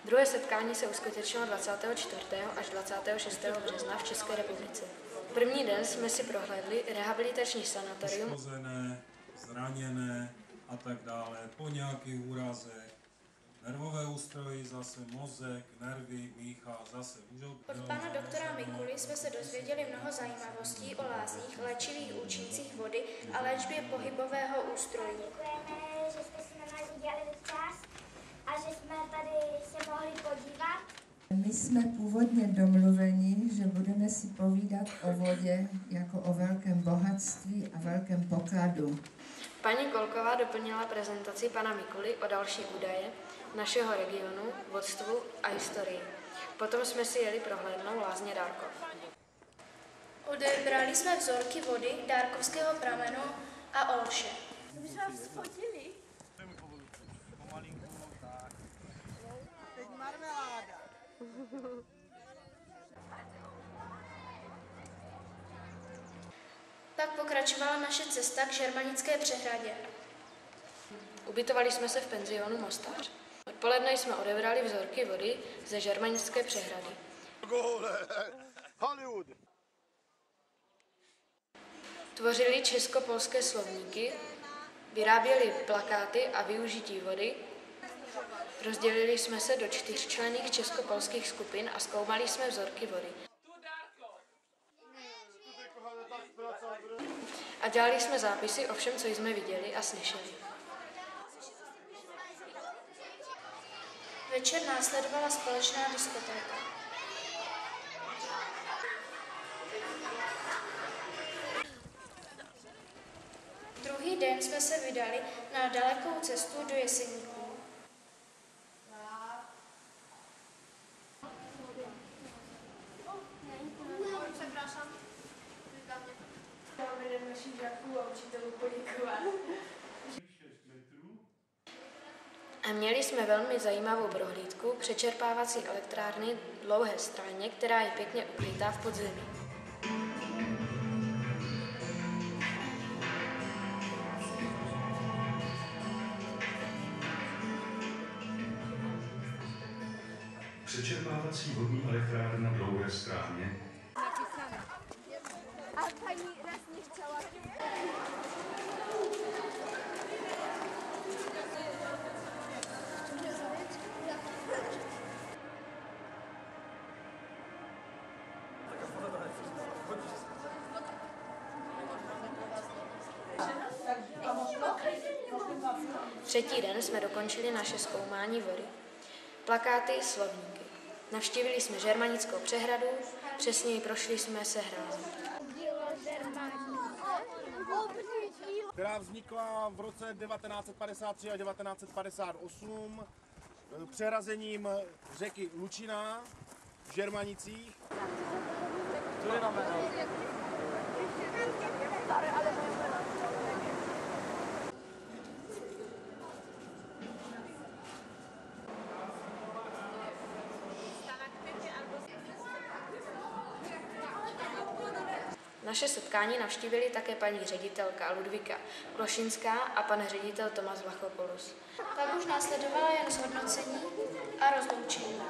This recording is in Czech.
Druhé setkání se uskutečnilo 24. až 26. března v České republice. První den jsme si prohlédli rehabilitační sanatorium, poškozené, zraněné a tak dále, po nějakých úrazech, nervové ústrojí, zase mozek, nervy, mícha, zase můžou... Od pana doktora Mikuly jsme se dozvěděli mnoho zajímavostí o lázních, léčivých účincích vody a léčbě pohybového ústrojí. Děkujeme, že jste si na nás udělali čas a že jsme tady se mohli podívat. My jsme původně domluveni, že budeme si povídat o vodě jako o velkém bohatství a velkém pokladu. Paní Kolková doplnila prezentaci pana Mikuly o další údaje našeho regionu, vodstvu a historii. Potom jsme si jeli prohlédnout lázně Dárkov. Odebrali jsme vzorky vody Dárkovského pramenu a Olše. My jsme vás fotili. Teď marmeláda. Pak pokračovala naše cesta k Žermanické přehradě. Ubytovali jsme se v penzionu Mostář. Odpoledne jsme odebrali vzorky vody ze Žermanické přehrady. Hollywood. Tvořili česko-polské slovníky, vyráběli plakáty a využití vody, rozdělili jsme se do 4členných česko-polských skupin a zkoumali jsme vzorky vody. A dělali jsme zápisy o všem, co jsme viděli a slyšeli. Večer následovala společná diskotéka. Druhý den jsme se vydali na dalekou cestu do Jeseníků. A měli jsme velmi zajímavou prohlídku přečerpávací elektrárny Dlouhé Stráně, která je pěkně ukrytá v podzemí. Přečerpávací vodní elektrárna Dlouhé Stráně. A paní raz nechtěla. Třetí den jsme dokončili naše zkoumání vody. Plakáty, slovníky. Navštívili jsme Žermanickou přehradu, přesněji prošli jsme se hrází. Která vznikla v roce 1953 a 1958 přehrazením řeky Lučina v Žermanicích. Co je na jméno? Naše setkání navštívili také paní ředitelka Ludvíka Klošinská a pan ředitel Tomáš Vlachopoulos. Pak už následovala jen zhodnocení a rozloučení.